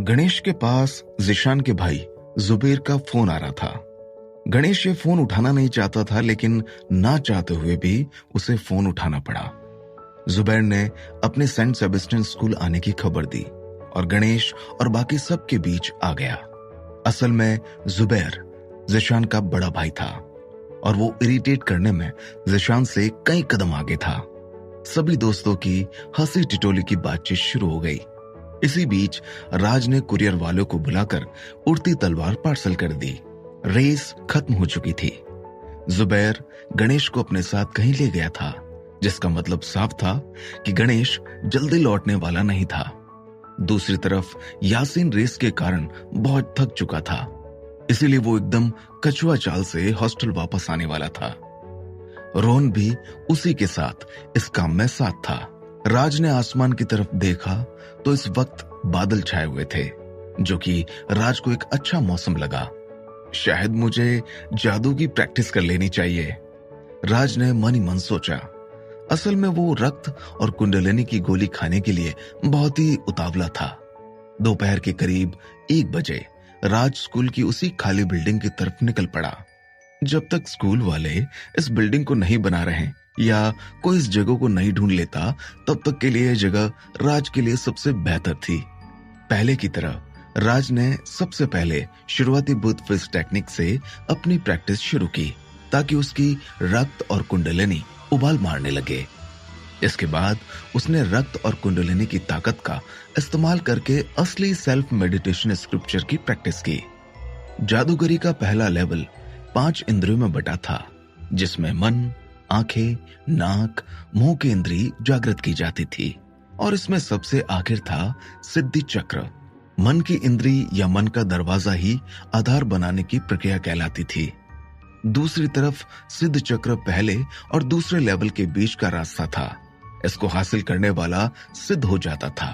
गणेश के पास जिशान के भाई जुबेर का फोन आ रहा था। गणेश ये फोन उठाना नहीं चाहता था, लेकिन ना चाहते हुए भी उसे फोन उठाना पड़ा। जुबैर ने अपने सेंट सेबेस्टियन स्कूल आने की खबर दी और गणेश और बाकी सब के बीच आ गया। असल में जुबैर जिशान का बड़ा भाई था और वो इरिटेट करने में जिशान से कई कदम आगे था। सभी दोस्तों की हंसी टिटोली की बातचीत शुरू हो गई। इसी बीच राज ने कुरियर वालों को बुलाकर उड़ती तलवार पार्सल कर दी। रेस खत्म हो चुकी थी। जुबैर गणेश को अपने साथ कहीं ले गया था, जिसका मतलब साफ था कि गणेश जल्दी लौटने वाला नहीं था। दूसरी तरफ यासीन रेस के कारण बहुत थक चुका था, इसीलिए वो एकदम कछुआ चाल से हॉस्टल वापस आने वाला था। रोहन भी उसी के साथ इस काम में साथ था। राज ने आसमान की तरफ देखा तो इस वक्त बादल छाए हुए थे, जो कि राज को एक अच्छा मौसम लगा। शायद मुझे जादू की प्रैक्टिस कर लेनी चाहिए, राज ने मन ही मन सोचा। असल में वो रक्त और कुंडलिनी की गोली खाने के लिए बहुत ही उतावला था। दोपहर के करीब 1 बजे राज स्कूल की उसी खाली बिल्डिंग की तरफ निकल पड़ा। जब तक स्कूल वाले इस बिल्डिंग को नहीं बना रहे या कोई इस जगह को नहीं ढूंढ लेता, तब तक के लिए यह जगह राज के लिए सबसे बेहतर थी। पहले की तरह राज ने सबसे पहले शुरुआती बुद्ध फिश टेक्निक से अपनी प्रैक्टिस शुरू की, ताकि उसकी रक्त और कुंडलिनी उबाल मारने लगे। इसके बाद उसने रक्त और कुंडलिनी की ताकत का इस्तेमाल करके असली सेल्फ मेडिटेशन स्क्रिप्चर की प्रैक्टिस की। जादूगरी का पहला लेवल 5 इंद्रियों में बटा था, जिसमें मन, आंखें, नाक, मुंह की इंद्री जागृत की जाती थी, और इसमें सबसे आखिर था सिद्धि चक्र। मन की इंद्री या मन का दरवाजा ही आधार बनाने की प्रक्रिया कहलाती थी। दूसरी तरफ सिद्ध चक्र पहले और दूसरे लेवल के बीच का रास्ता था। इसको हासिल करने वाला सिद्ध हो जाता था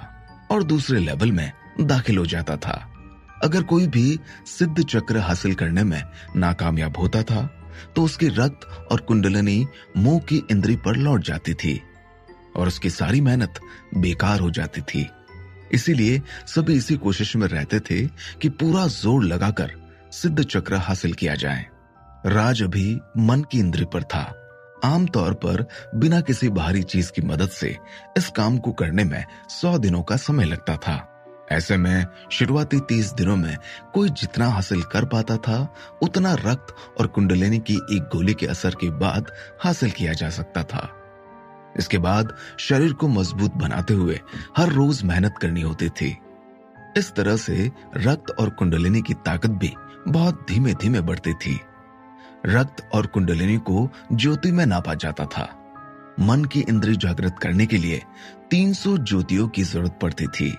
और दूसरे लेवल में दाखिल हो जाता था। अगर कोई भी सिद्ध चक्र हासिल करने में नाकामयाब होता था, तो उसकी रक्त और कुंडलिनी मुंह की इंद्री पर लौट जाती थी और उसकी सारी मेहनत बेकार हो जाती थी। इसीलिए सभी इसी कोशिश में रहते थे कि पूरा जोर लगाकर सिद्ध चक्र हासिल किया जाए। राज अभी मन की इंद्री पर था। आमतौर पर बिना किसी बाहरी चीज की मदद से इस काम को करने में 100 दिनों का समय लगता था। ऐसे में शुरुआती 30 दिनों में कोई जितना हासिल कर पाता था, उतना रक्त और कुंडलिनी की एक गोली के असर के बाद हासिल किया जा सकता था। इसके बाद शरीर को मजबूत बनाते हुए हर रोज मेहनत करनी होती थी। इस तरह से रक्त और कुंडलिनी की ताकत भी बहुत धीमे धीमे बढ़ती थी। रक्त और कुंडलिनी को ज्योति में नापा जाता था। मन की इंद्री जागृत करने के लिए 300 ज्योतियों की जरूरत पड़ती थी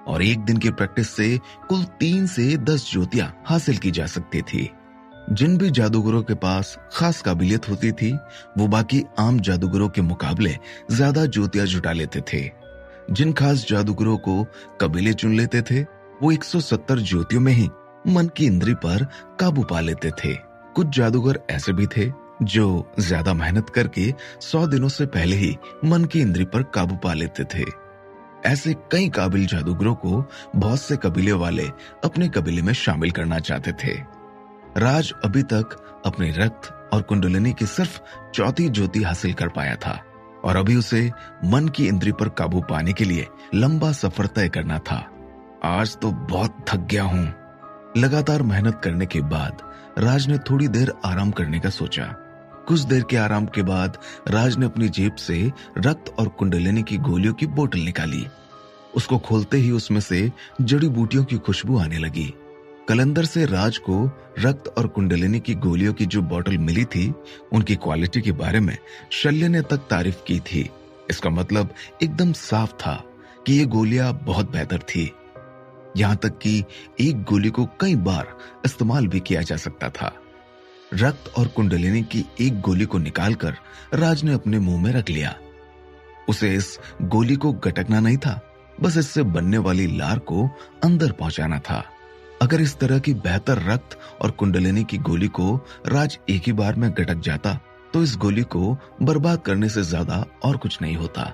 और एक दिन की प्रैक्टिस से कुल 3 से 10 ज्योतियां हासिल की जा सकती थी। जिन भी जादूगरों के पास खास काबिलियत होती थी, वो बाकी आम जादूगरों के मुकाबले ज्यादा ज्योतियां जुटा लेते थे। जिन खास जादूगरों को कबीले चुन लेते थे, वो 170 ज्योतियों में ही मन की इंद्री पर काबू पा लेते थे। कुछ जादूगर ऐसे भी थे जो ज्यादा मेहनत करके 100 दिनों से पहले ही मन की इंद्री पर काबू पा लेते थे। ऐसे कई काबिल जादूगरों को बहुत से कबीले वाले अपने कबीले में शामिल करना चाहते थे। राज अभी तक अपने रक्त और कुंडलिनी की सिर्फ 4थी ज्योति हासिल कर पाया था और अभी उसे मन की इंद्री पर काबू पाने के लिए लंबा सफर तय करना था। आज तो बहुत थक गया हूं। लगातार मेहनत करने के बाद राज ने थोड़ी देर आराम करने का सोचा। कुछ देर के आराम के बाद राज ने अपनी जेब से रक्त और कुंडलिनी की गोलियों की बोतल निकाली। उसको खोलते ही उसमें से जड़ी बूटियों की खुशबू आने लगी। कलंदर से राज को रक्त और कुंडलिनी की गोलियों की जो बोतल मिली थी, उनकी क्वालिटी के बारे में शल्य ने तक तारीफ की थी। इसका मतलब एकदम साफ था कि ये गोलियां बहुत बेहतर थी। यहां तक कि एक गोली को कई बार इस्तेमाल भी किया जा सकता था। रक्त और कुंडलिनी की एक गोली को निकालकर राज ने अपने मुंह में रख लिया। उसे इस गोली को गटकना नहीं था, बस इससे बनने वाली लार को अंदर पहुंचाना था। अगर इस तरह की बेहतर रक्त और कुंडलिनी की गोली को राज एक ही बार में गटक जाता, तो इस गोली को बर्बाद करने से ज्यादा और कुछ नहीं होता।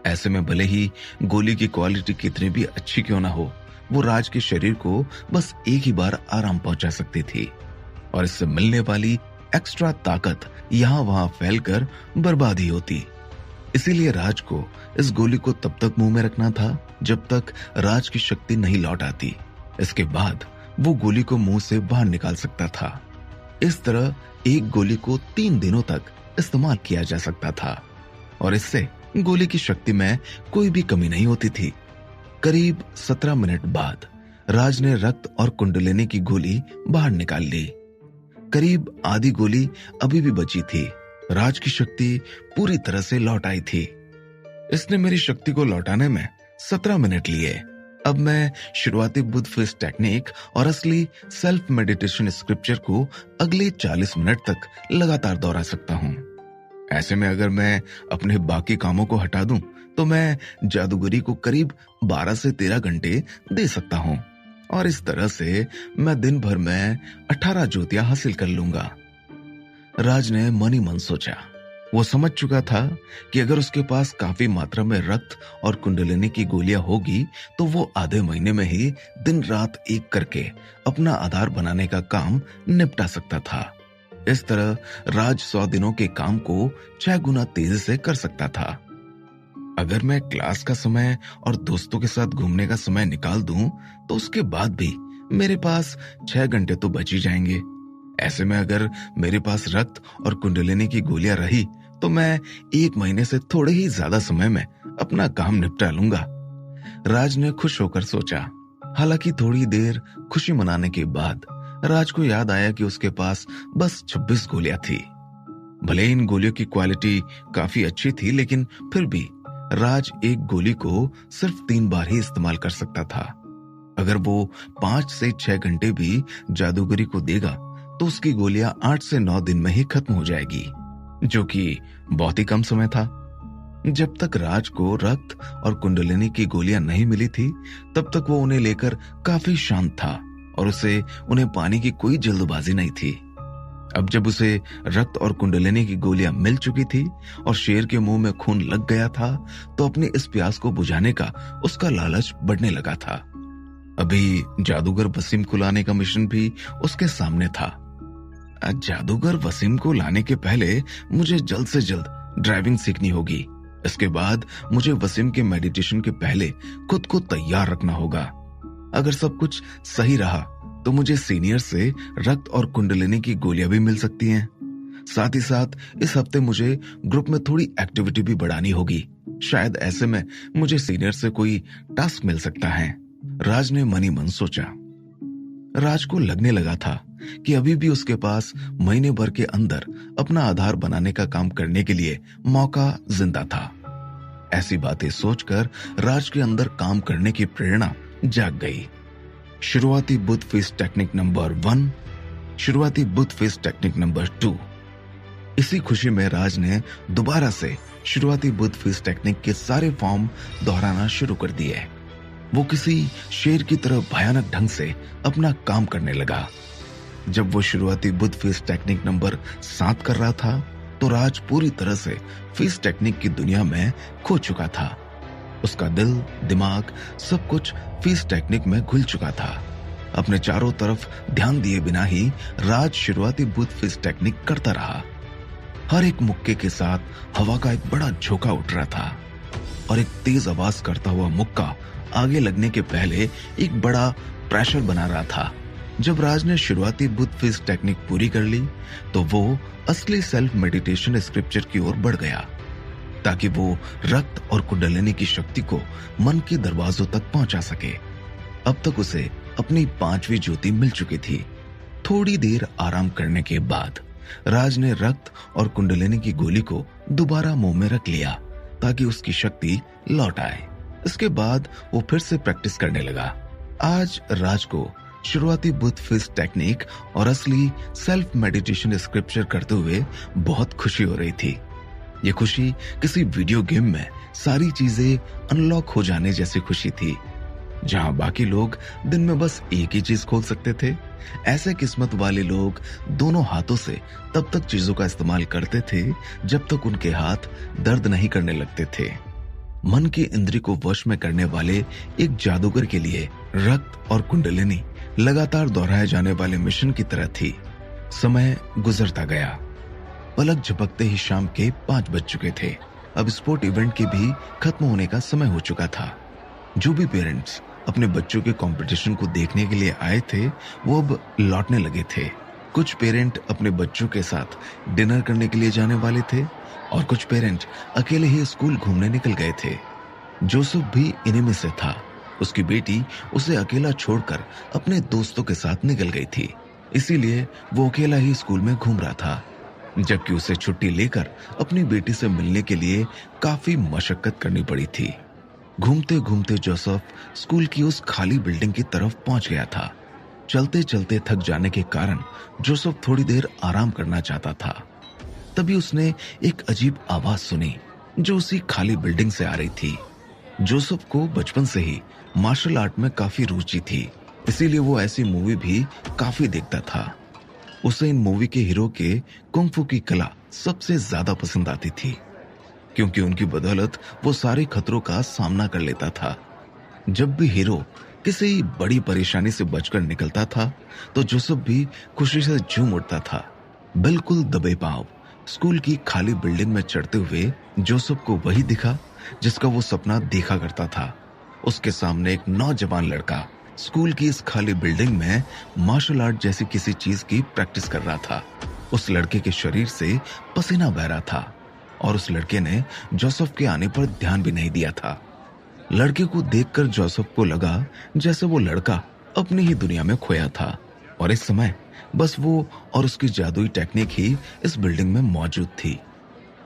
ऐसे में भले ही गोली की क्वालिटी कितनी भी अच्छी क्यों ना हो, वो राज के शरीर को बस एक ही बार आराम पहुंचा सकती थी और इससे मिलने वाली एक्स्ट्रा ताकत यहां वहां फैलकर बर्बाद ही होती। इसीलिए राज को इस गोली को तब तक मुंह में रखना था जब तक राज की शक्ति नहीं लौट आती। इसके बाद वो गोली को मुंह से बाहर निकाल सकता था। इस तरह एक गोली को 3 दिनों तक इस्तेमाल किया जा सकता था और इससे गोली की शक्ति में कोई भी कमी नहीं होती थी। करीब 17 मिनट बाद राज ने रक्त और कुंडलिनी की गोली बाहर निकाल ली। करीब आधी गोली अभी भी बची थी। राज की शक्ति पूरी तरह से लौट आई थी। इसने मेरी शक्ति को लौटाने में 17 मिनट लिए। अब मैं शुरुआती बुद्ध फेस टेक्निक और असली सेल्फ मेडिटेशन स्क्रिप्चर को अगले 40 मिनट तक लगातार दोहरा सकता हूं। ऐसे में अगर मैं अपने बाकी कामों को हटा दूं तो मैं जादूगरी को करीब 12 से 13 घंटे दे सकता हूं और इस तरह से मैं दिन भर में 18 ज्योतियां हासिल कर लूंगा। राज ने मन ही मन सोचा। वो समझ चुका था कि अगर उसके पास काफी मात्रा में रक्त और कुंडलिनी की गोलियां होगी तो वो आधे महीने में ही दिन रात एक करके अपना आधार बनाने का काम निपटा सकता था। इस तरह राज 100 दिनों के काम को 6 गुना तेजी से कर सकता था। अगर मैं क्लास का समय और दोस्तों के साथ घूमने का समय निकाल दूं तो उसके बाद भी मेरे पास 6 घंटे तो बच ही जाएंगे। ऐसे में अगर मेरे पास रक्त और कुंडलिनी की गोलियां रही तो मैं 1 महीने से थोड़े ही ज्यादा समय में अपना काम निपटा लूंगा। राज ने खुश होकर सोचा। हालांकि थोड़ी देर खुशी मनाने के बाद राज को याद आया कि उसके पास बस 26 गोलियां थी। भले इन गोलियों की क्वालिटी काफी अच्छी थी लेकिन फिर भी राज एक गोली को सिर्फ 3 बार ही इस्तेमाल कर सकता था। अगर वो 5 से 6 घंटे भी जादूगरी को देगा तो उसकी गोलियां 8 से 9 दिन में ही खत्म हो जाएगी, जो कि बहुत ही कम समय था। जब तक राज को रक्त और कुंडलिनी की गोलियां नहीं मिली थी तब तक वो उन्हें लेकर काफी शांत था और उसे उन्हें पाने की कोई जल्दबाजी नहीं थी। अब जब उसे रक्त और कुंडलिनी की गोलियां मिल चुकी थी और शेर के मुंह में खून लग गया था तो अपनी इस प्यास को बुझाने का उसका लालच बढ़ने लगा था। अभी जादूगर वसीम को लाने का मिशन भी उसके सामने था। जादूगर वसीम को लाने के पहले मुझे जल्द से जल्द ड्राइविंग सीखनी होगी। इसके बाद मुझे वसीम के मेडिटेशन के पहले खुद को तैयार रखना होगा। अगर सब कुछ सही रहा तो मुझे सीनियर से रक्त और कुंडलिनी की गोलियां भी मिल सकती हैं। साथ ही साथ इस हफ्ते मुझे ग्रुप में थोड़ी एक्टिविटी भी बढ़ानी होगी। शायद ऐसे में मुझे सीनियर से कोई टास्क मिल सकता है। राज ने मन ही मन सोचा। राज को लगने लगा था कि अभी भी उसके पास महीने भर के अंदर अपना आधार बनाने का काम करने के लिए मौका जिंदा था। ऐसी बातें सोचकर राज के अंदर काम करने की प्रेरणा जाग गई। शुरुआती बुद्ध फेस टेक्निक नंबर 1, शुरुआती बुद्ध फेस टेक्निक नंबर 2। इसी खुशी में राज ने दोबारा से शुरुआती बुद्ध फेस टेक्निक के सारे फॉर्म दोहराना शुरू कर दिए। वो किसी शेर की तरह भयानक ढंग से अपना काम करने लगा। जब वो शुरुआती बुद्ध फेस टेक्निक नंबर 7 कर रहा था तो राज पूरी तरह से फेस टेक्निक की दुनिया में खो चुका था। उसका दिल, दिमाग सब कुछ फेस टेक्निक में घुल चुका था। अपने चारों तरफ ध्यान दिए बिना ही राज शुरुआती बुद्ध फेस टेक्निक करता रहा। हर एक मुक्के के साथ हवा का एक बड़ा झोंका उठ रहा था और एक तेज आवाज करता हुआ मुक्का आगे लगने के पहले एक बड़ा प्रेशर बना रहा था। जब राज ने शुरुआती बुद्ध फेस टेक्निक पूरी कर ली तो वो असली सेल्फ मेडिटेशन स्क्रिप्चर की ओर बढ़ गया ताकि वो रक्त और कुंडलिनी की शक्ति को मन के दरवाजों तक पहुंचा सके। अब तक उसे अपनी 5वीं ज्योति मिल चुकी थी। थोड़ी देर आराम करने के बाद राज ने रक्त और कुंडलिनी की गोली को दोबारा मुंह में रख लिया ताकि उसकी शक्ति लौट आए। इसके बाद वो फिर से प्रैक्टिस करने लगा। आज राज को शुरुआती बुद्ध फेस टेक्निक और असली सेल्फ मेडिटेशन स्क्रिप्चर करते हुए बहुत खुशी हो रही थी। ये खुशी किसी वीडियो गेम में सारी चीजें अनलॉक हो जाने जैसी खुशी थी। जहां बाकी लोग दिन में बस एक ही चीज खोल सकते थे, ऐसे किस्मत वाले लोग दोनों हाथों से तब तक चीजों का इस्तेमाल करते थे जब तक उनके हाथ दर्द नहीं करने लगते थे। मन की इंद्री को वश में करने वाले एक जादूगर के लिए रक्त और कुंडलिनी लगातार दोहराए जाने वाले मिशन की तरह थी। समय गुजरता गया। पलक झपकते ही शाम के 5 बज चुके थे। अब स्पोर्ट इवेंट के भी खत्म होने का समय हो चुका था। जो भी पेरेंट्स अपने बच्चों के कंपटीशन को देखने के लिए आए थे वो अब लौटने लगे थे। कुछ पेरेंट अपने बच्चों के साथ डिनर करने के लिए जाने वाले थे और कुछ पेरेंट अकेले ही स्कूल घूमने निकल गए थे। जोसेफ भी इन्हीं में से था। उसकी बेटी उसे अकेला छोड़कर अपने दोस्तों के साथ निकल गई थी, इसीलिए वो अकेला ही स्कूल में घूम रहा था। जबकि उसे छुट्टी लेकर अपनी बेटी से मिलने के लिए काफी मशक्कत करनी पड़ी थी। घूमते घूमते जोसेफ स्कूल की उस खाली बिल्डिंग की तरफ पहुंच गया था। चलते चलते थक जाने के कारण जोसेफ थोड़ी देर आराम करना चाहता था। तभी उसने एक अजीब आवाज सुनी जो उसी खाली बिल्डिंग से आ रही थी। जोसेफ को बचपन से ही मार्शल आर्ट में काफी रुचि थी, इसीलिए वो ऐसी मूवी भी काफी देखता था। उसे इन मूवी के हीरो के कुंग-फू की कला सबसे ज्यादा पसंद आती थी, क्योंकि उनकी बदौलत वो सारे खतरों का सामना कर लेता था। जब भी हीरो किसी बड़ी परेशानी से बचकर निकलता था तो जोसेफ भी खुशी से झूम उठता था। बिल्कुल दबे पांव स्कूल की खाली बिल्डिंग में चढ़ते हुए जोसेफ को वही दिखा जिसका वो सपना देखा करता था। उसके सामने एक नौजवान लड़का स्कूल की इस खाली बिल्डिंग में मार्शल आर्ट जैसी किसी चीज की प्रैक्टिस कर रहा था। उस लड़के के शरीर से पसीना बह रहा था और उस लड़के ने जोसेफ के आने पर ध्यान भी नहीं दिया था। लड़के को देखकर जोसेफ को लगा जैसे वो लड़का अपनी ही दुनिया में खोया था और इस समय बस वो और उसकी जादुई टेक्निक ही इस बिल्डिंग में मौजूद थी।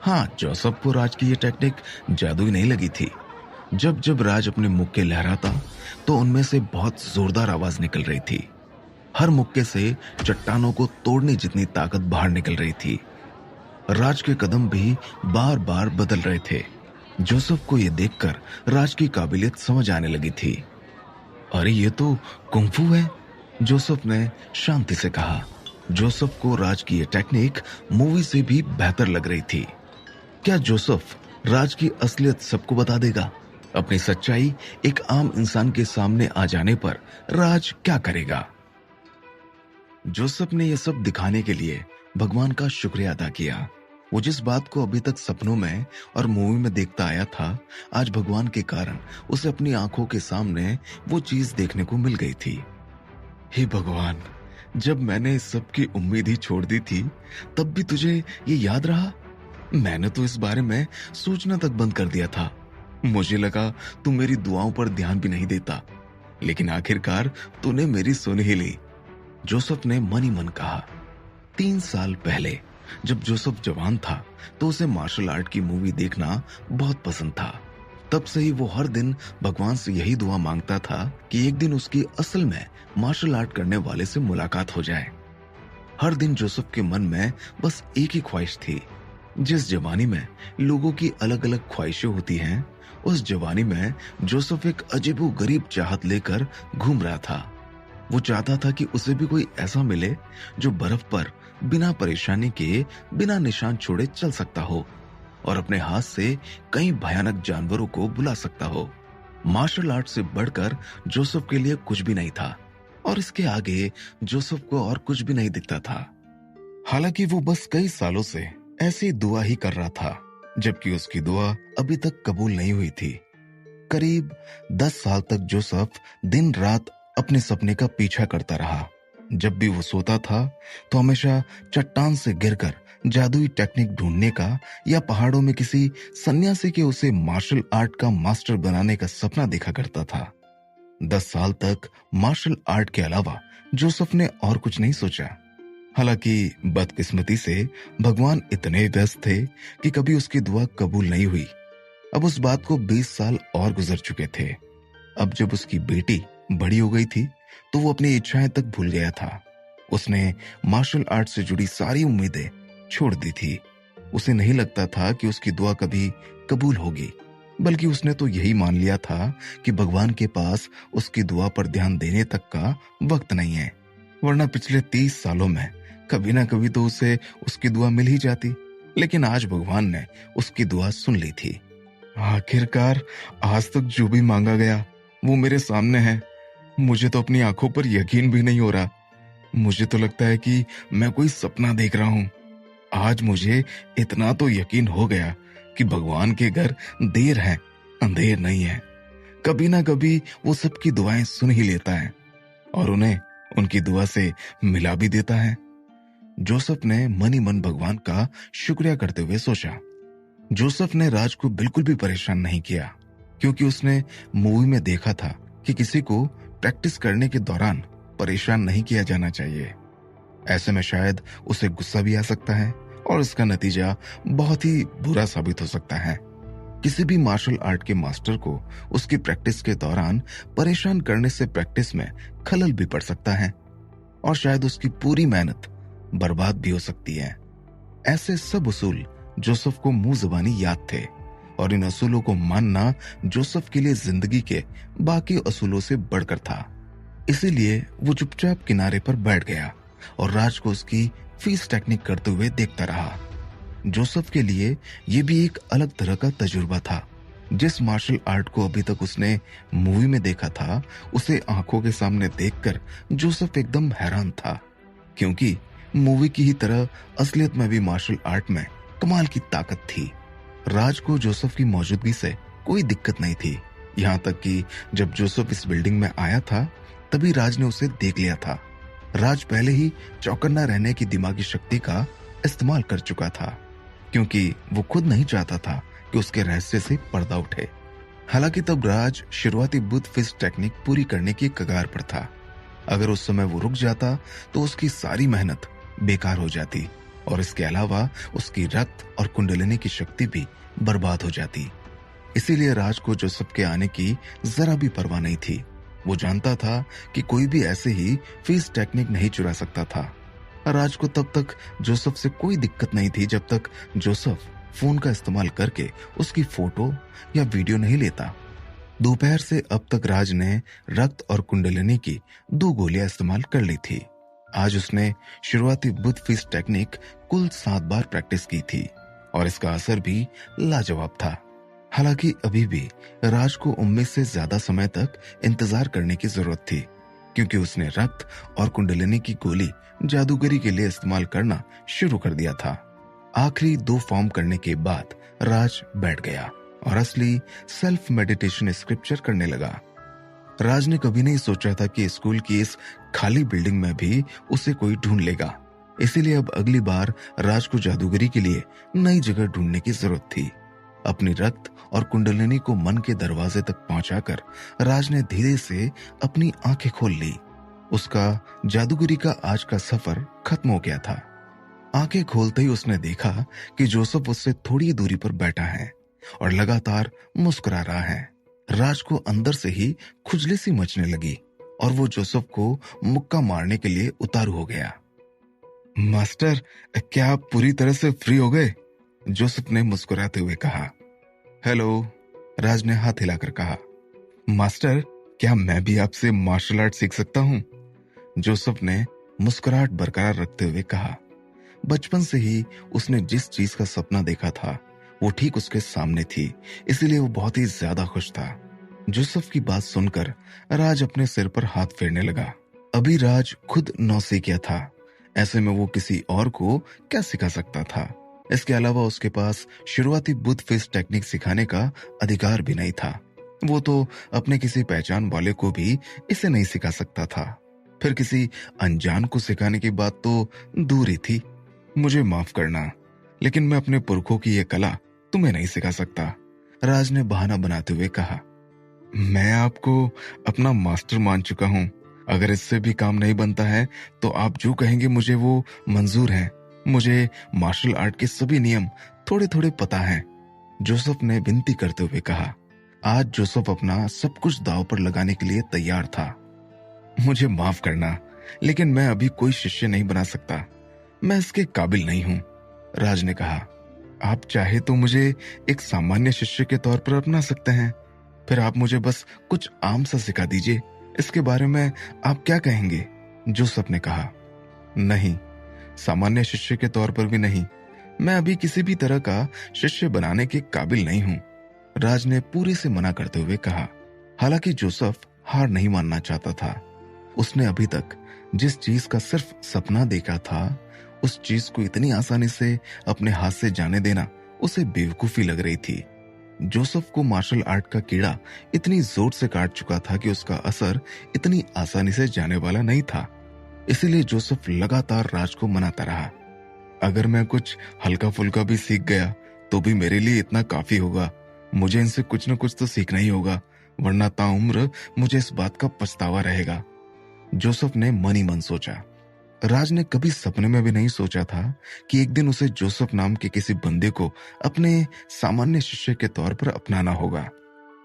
हाँ, जोसेफ को राज की ये टेक्निक जादुई नहीं लगी थी। जब जब राज अपने मुक्के लहराता तो उनमें से बहुत जोरदार आवाज निकल रही थी। हर मुक्के से चट्टानों को तोड़ने जितनी ताकत बाहर निकल रही थी। राज के कदम भी बार बार बदल रहे थे। जोसेफ को यह देखकर राज की काबिलियत समझ आने लगी थी। अरे ये तो कुंग-फू है, जोसेफ ने शांति से कहा। जोसेफ को राज की यह टेक्निक मूवी से भी बेहतर लग रही थी। क्या जोसेफ राज की असलियत सबको बता देगा? अपनी सच्चाई एक आम इंसान के सामने आ जाने पर राज क्या करेगा? जोसेफ ने यह सब दिखाने के लिए भगवान का शुक्रिया अदा किया। वो जिस बात को अभी तक सपनों में और मूवी में देखता आया था, आज भगवान के कारण उसे अपनी आंखों के सामने वो चीज देखने को मिल गई थी। हे भगवान, जब मैंने इस सब की उम्मीद ही छोड़ दी थी तब भी तुझे ये याद रहा? मैंने तो इस बारे में सोचना तक बंद कर दिया था। मुझे लगा तू मेरी दुआओं पर ध्यान भी नहीं देता, लेकिन आखिरकार तूने मेरी सुन ही ली। जोसेफ ने मन ही मन कहा। 3 साल पहले जब जोसेफ जवान था तो उसे मार्शल आर्ट की मूवी देखना बहुत पसंद था। तब से ही वो हर दिन भगवान से यही दुआ मांगता था कि एक दिन उसकी असल में मार्शल आर्ट करने वाले से मुलाकात हो जाए। हर दिन जोसेफ के मन में बस एक ही ख्वाहिश थी। जिस जवानी में लोगों की अलग अलग ख्वाहिशें होती हैं, उस जवानी में जोसेफ एक अजीबोगरीब चाहत लेकर घूम रहा था। वो चाहता था कि उसे भी कोई ऐसा मिले जो बर्फ पर बिना परेशानी के, बिना निशान छोड़े चल सकता हो और अपने हाथ से कई भयानक जानवरों को बुला सकता हो। मार्शल आर्ट से बढ़कर जोसेफ के लिए कुछ भी नहीं था और इसके आगे जोसेफ को और कुछ भी नहीं दिखता था। हालांकि वो बस कई सालों से ऐसी दुआ ही कर रहा था, जबकि उसकी दुआ अभी तक कबूल नहीं हुई थी। करीब 10 साल तक जोसेफ दिन रात अपने सपने का पीछा करता रहा। जब भी वो सोता था तो हमेशा चट्टान से गिरकर जादुई टेक्निक ढूंढने का या पहाड़ों में किसी सन्यासी के उसे मार्शल आर्ट का मास्टर बनाने का सपना देखा करता था। 10 साल तक मार्शल आर्ट के अलावा जोसेफ ने और कुछ नहीं सोचा। हालांकि बदकिस्मती से भगवान इतने व्यस्त थे कि कभी उसकी दुआ कबूल नहीं हुई। अब उस बात को 20 साल और गुजर चुके थे। अब जब उसकी बेटी बड़ी हो गई थी तो वो अपनी इच्छाएं तक भूल गया था। उसने मार्शल आर्ट से जुड़ी सारी उम्मीदें छोड़ दी थी। उसे नहीं लगता था कि उसकी दुआ कभी कबूल होगी, बल्कि उसने तो यही मान लिया था कि भगवान के पास उसकी दुआ पर ध्यान देने तक का वक्त नहीं है, वरना पिछले 30 सालों में कभी ना कभी तो उसे उसकी दुआ मिल ही जाती। लेकिन आज भगवान ने उसकी दुआ सुन ली थी। आखिरकार आज तक जो भी मांगा गया वो मेरे सामने है। मुझे तो अपनी आंखों पर यकीन भी नहीं हो रहा। मुझे तो लगता है कि मैं कोई सपना देख रहा हूं। आज मुझे इतना तो यकीन हो गया कि भगवान के घर देर है, अंधेर नहीं है। कभी ना कभी वो सबकी दुआएं सुन ही लेता है और उन्हें उनकी दुआ से मिला भी देता है। जोसेफ ने मन ही मन भगवान का शुक्रिया करते हुए सोचा। जोसेफ ने राज को बिल्कुल भी परेशान नहीं किया, क्योंकि उसने मूवी में देखा था कि किसी को प्रैक्टिस करने के दौरान परेशान नहीं किया जाना चाहिए। ऐसे में शायद उसे गुस्सा भी आ सकता है और इसका नतीजा बहुत ही बुरा साबित हो सकता है। किसी भी मार्शल आर्ट के मास्टर को उसकी प्रैक्टिस के दौरान परेशान करने से प्रैक्टिस में खलल भी पड़ सकता है और शायद उसकी पूरी मेहनत बर्बाद भी हो सकती है। ऐसे सब उसूल जोसेफ को मुंह जुबानी याद थे और इन असूलों को मानना जोसेफ के लिए जिंदगी के बाकी असूलों से बढ़कर था। इसीलिए वो चुपचाप किनारे पर बैठ गया और राज को उसकी फीस टेक्निक करते हुए देखता रहा। जोसेफ के लिए यह भी एक अलग तरह का तजुर्बा था। जिस मार्शल आर्ट को अभी तक उसने मूवी में देखा था, उसे आंखों के सामने देखकर जोसेफ एकदम हैरान था, क्योंकि मूवी की ही तरह असलियत में भी मार्शल आर्ट में कमाल की ताकत थी। राज को जोसेफ की मौजूदगी से कोई दिक्कत नहीं थी। यहाँ तक कि जब जोसेफ इस बिल्डिंग में आया था, तभी राज ने उसे देख लिया था। राज पहले ही चौकन्ना रहने की दिमागी शक्ति का इस्तेमाल कर चुका था, क्योंकि वो खुद नहीं चाहता था कि उसके रहस्य से पर्दा उठे। हालांकि तब राज शुरुआती बुत फिस्ट टेक्निक पूरी करने की कगार पर था। अगर उस समय वो रुक जाता तो उसकी सारी मेहनत बेकार हो जाती और इसके अलावा उसकी रक्त और कुंडलिनी की शक्ति भी बर्बाद हो जाती। इसीलिए राज को जोसेफ के आने की जरा भी परवाह नहीं थी। वो जानता था कि कोई भी ऐसे ही फीस टेक्निक नहीं चुरा सकता था। राज को तब तक जोसेफ से कोई दिक्कत नहीं थी जब तक जोसेफ फोन का इस्तेमाल करके उसकी फोटो या वीडियो नहीं लेता। दोपहर से अब तक राज ने रक्त और कुंडलिनी की 2 गोलियां इस्तेमाल कर ली थी। आज उसने शुरुआती बुत फिस्ट टेक्निक कुल 7 बार प्रैक्टिस की थी और इसका असर भी लाजवाब था। हालांकि अभी भी राज को उम्मीद से ज्यादा समय तक इंतजार करने की जरूरत थी, क्योंकि उसने रक्त और कुंडलिनी की गोली जादूगरी के लिए इस्तेमाल करना शुरू कर दिया था। आखिरी 2 फॉर्म करने के बाद राज बैठ गया और असली सेल्फ मेडिटेशन स्क्रिप्चर करने लगा। राज ने कभी नहीं सोचा था कि स्कूल की इस खाली बिल्डिंग में भी उसे कोई ढूंढ लेगा। इसीलिए अब अगली बार राज को जादूगरी के लिए नई जगह ढूंढने की जरूरत थी। अपनी रक्त और कुंडलिनी को मन के दरवाजे तक पहुंचाकर राज ने धीरे से अपनी आंखें खोल ली। उसका जादूगरी का आज का सफर खत्म हो गया था। आंखें खोलते ही उसने देखा कि जोसेफ उससे थोड़ी दूरी पर बैठा है और लगातार मुस्कुरा रहा है। राज को अंदर से ही खुजली सी मचने लगी और वो जोसेफ को मुक्का मारने के लिए उतारू हो गया। मास्टर, क्या आप पूरी तरह से फ्री हो गए? जोसेफ ने मुस्कुराते हुए कहा। हेलो, राज ने हाथ हिलाकर कहा। मास्टर, क्या मैं भी आपसे मार्शल आर्ट सीख सकता हूं? जोसेफ ने मुस्कुराहट बरकरार रखते हुए कहा। बचपन से ही उसने जिस चीज का सपना देखा था वो ठीक उसके सामने थी, इसलिए वो बहुत ही ज्यादा खुश था। जोसेफ की बात सुनकर राज अपने सिर पर हाथ फेरने लगा। अभी राज खुद नौसिखिया था, ऐसे में वो किसी और को क्या सिखा सकता था। इसके अलावा उसके पास शुरुआती बुत फिस्ट टेक्निक सिखाने का अधिकार भी नहीं था। वो तो अपने किसी पहचान वाले को भी इसे नहीं सिखा सकता था, फिर किसी अनजान को सिखाने की बात तो दूर ही थी। मुझे माफ करना, लेकिन मैं अपने पुरखों की यह कला तुम्हें नहीं सिखा सकता, राज ने बहाना बनाते हुए कहा। मैं आपको अपना मास्टर मान चुका हूं। अगर इससे भी काम नहीं बनता है तो आप जो कहेंगे मुझे वो मंजूर है। मुझे मार्शल आर्ट के सभी नियम थोड़े थोड़े पता है, जोसेफ ने विनती करते हुए कहा। आज जोसेफ अपना सब कुछ दांव पर लगाने के लिए तैयार था। मुझे माफ करना, लेकिन मैं अभी कोई शिष्य नहीं बना सकता। मैं इसके काबिल नहीं हूं, राज ने कहा। आप चाहे तो मुझे एक सामान्य शिष्य के तौर पर अपना सकते हैं, फिर आप मुझे बस कुछ आम सा सिखा दीजिए। इसके बारे में आप क्या कहेंगे? जोसेफ ने कहा। नहीं, सामान्य शिष्य के तौर पर भी नहीं। मैं अभी किसी भी तरह का शिष्य बनाने के काबिल नहीं हूं। राज ने पूरे से मना करते हुए कहा। हालांकि जोसेफ हार नहीं मानना चाहता था। उसने अभी तक जिस चीज का सिर्फ सपना देखा था, उस चीज को इतनी आसानी से अपने हाथ से जाने देना उसे बेवकूफी लग रही थी। जोसेफ को मार्शल आर्ट का कीड़ा इतनी जोर से काट चुका था कि उसका असर इतनी आसानी से जाने वाला नहीं था। इसीलिए जोसेफ लगातार राज को मनाता रहा। अगर मैं कुछ हल्का फुल्का भी सीख गया तो भी मेरे लिए इतना काफी होगा। मुझे इनसे कुछ न कुछ तो सीखना ही होगा, वरना ताउम्र मुझे इस बात का पछतावा रहेगा। जोसेफ ने मन ही मन सोचा। राज ने कभी सपने में भी नहीं सोचा था कि एक दिन उसे जोसेफ नाम के किसी बंदे को अपने सामान्य शिष्य के तौर पर अपनाना होगा।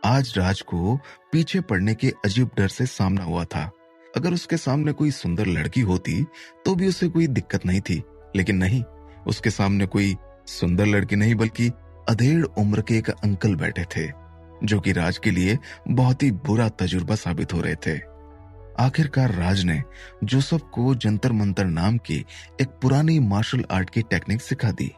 आज राज को पीछे पड़ने के अजीब डर से सामना हुआ था। अगर उसके सामने कोई सुंदर लड़की होती तो भी उसे कोई दिक्कत नहीं थी, लेकिन नहीं, उसके सामने कोई सुंदर लड़की नहीं बल्कि अधेड़ उम्र के एक अंकल बैठे थे, जो कि राज के लिए बहुत ही बुरा तजुर्बा साबित हो रहे थे। आखिरकार राज ने जोसेफ को जंतर मंतर नाम की एक पुरानी मार्शल आर्ट की टेक्निक सिखा दी।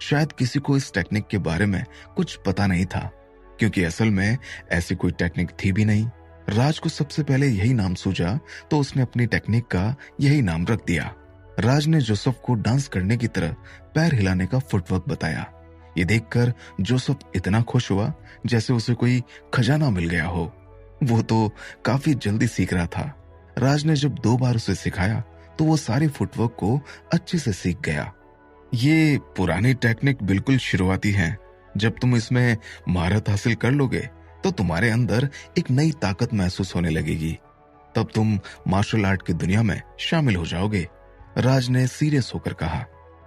शायद किसी को इस टेक्निक के बारे में कुछ पता नहीं था, क्योंकि असल में ऐसी कोई टेक्निक थी भी नहीं। राज को सबसे पहले यही नाम सूझा तो उसने अपनी टेक्निक का यही नाम रख दिया। राज ने जोसेफ को डांस करने की तरह पैर हिलाने का फुटवर्क बताया। ये देखकर जोसेफ इतना खुश हुआ जैसे उसे कोई खजाना मिल गया हो। वो तो काफी जल्दी सीख रहा था। राज ने जब 2 बार उसे सिखाया तो वो सारे फुटवर्क को अच्छे से सीख गया। ये पुरानी टेक्निक बिल्कुल शुरुआती है। जब तुम इसमें महारत हासिल कर लोगे तो तुम्हारे अंदर एक नई ताकत महसूस होने लगेगी। तब तुम मार्शल आर्ट की दुनिया में शामिल हो जाओगे, राज ने सीरियस होकर कहा।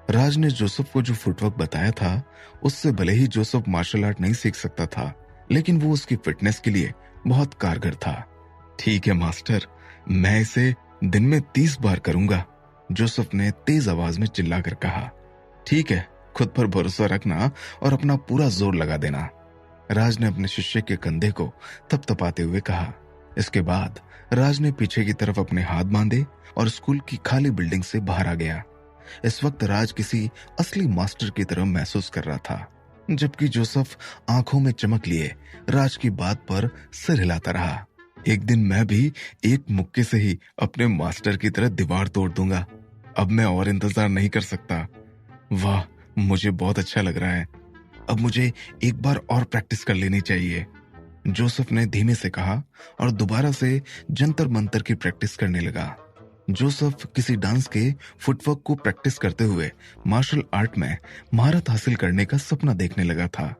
राज ने जोसेफ को जो फुटवर्क बताया था उससे भले ही जोसेफ मार्शल आर्ट नहीं सीख सकता था, लेकिन वो उसकी फिटनेस के लिए बहुत कारगर था। ठीक है मास्टर, मैं इसे दिन में 30 बार करूंगा, जोसेफ ने तेज आवाज में चिल्लाकर कहा। ठीक है, खुद पर भरोसा रखना और अपना पूरा जोर लगा देना, राज ने अपने शिष्य के कंधे को थपथपाते हुए कहा। इसके बाद राज ने पीछे की तरफ अपने हाथ बांधे और स्कूल की खाली बिल्डिंग से बाहर आ गया। इस वक्त राज किसी असली मास्टर की तरह महसूस कर रहा था, जबकि जोसेफ आंखों में चमक लिए राज की बात पर सिर हिलाता रहा। एक दिन मैं भी एक मुक्के से ही अपने मास्टर की तरह दीवार तोड़ दूंगा। अब मैं और इंतजार नहीं कर सकता। वाह, मुझे बहुत अच्छा लग रहा है। अब मुझे एक बार और प्रैक्टिस कर लेनी चाहिए, जोसेफ ने धीमे से कहा और दोबारा से जंतर मंतर की प्रैक्टिस करने लगा। जोसेफ किसी डांस के फुटवर्क को प्रैक्टिस करते हुए मार्शल आर्ट में महारत हासिल करने का सपना देखने लगा था।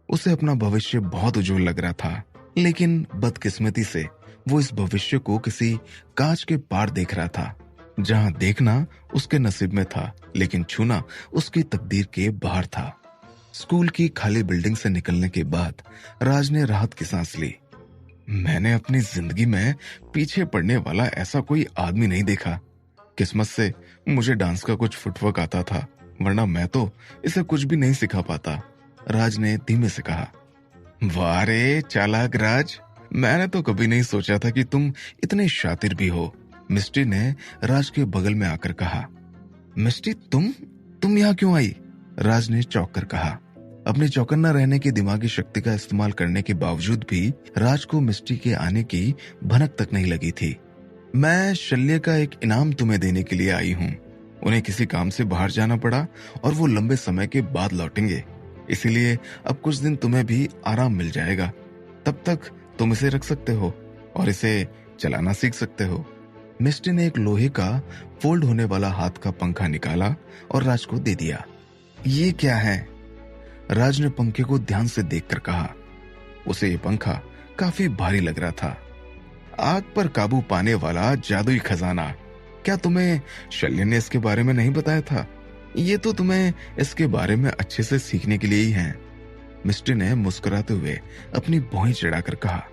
उसे अपना भविष्य बहुत उज्जवल लग रहा था, लेकिन बदकिस्मती से वो इस भविष्य को किसी कांच के पार देख रहा था, जहां देखना उसके नसीब में था लेकिन छूना उसकी तकदीर के बाहर था। स्कूल की खाली बिल्डिंग से निकलने के बाद राज ने राहत की सांस ली। मैंने अपनी जिंदगी में पीछे पड़ने वाला ऐसा कोई आदमी नहीं देखा। किस्मत से मुझे डांस का कुछ फुटवर्क आता था, वरना मैं तो इसे कुछ भी नहीं सिखा पाता, राज ने धीमे से कहा। वाह रे चालाक राज, मैंने तो कभी नहीं सोचा था कि तुम इतने शातिर भी हो, मिस्टी ने राज के बगल में आकर कहा। मिस्टी, तुम यहाँ क्यों आई? राज ने चौंक कर कहा। अपने चौकन्ना रहने की दिमागी शक्ति का इस्तेमाल करने के बावजूद भी राज को मिस्टी के आने की भनक तक नहीं लगी थी। मैं शल्य का एक इनाम तुम्हें देने के लिए आई हूँ। उन्हें किसी काम से बाहर जाना पड़ा और वो लंबे समय के बाद लौटेंगे, इसीलिए अब कुछ दिन तुम्हें भी आराम मिल जाएगा। तब तक तुम इसे रख सकते हो और इसे चलाना सीख सकते हो। मिस्टी ने एक लोहे का फोल्ड होने वाला हाथ का पंखा निकाला और राज को दे दिया। ये क्या है? राज ने पंखे को ध्यान से देखकर कहा। उसे ये पंखा काफी भारी लग रहा था। आग पर काबू पाने वाला जादुई खजाना। क्या तुम्हें शल्य ने इसके बारे में नहीं बताया था? ये तो तुम्हें इसके बारे में अच्छे से सीखने के लिए ही है, मिस्टी ने मुस्कुराते हुए अपनी भौहें चढ़ाकर कहा।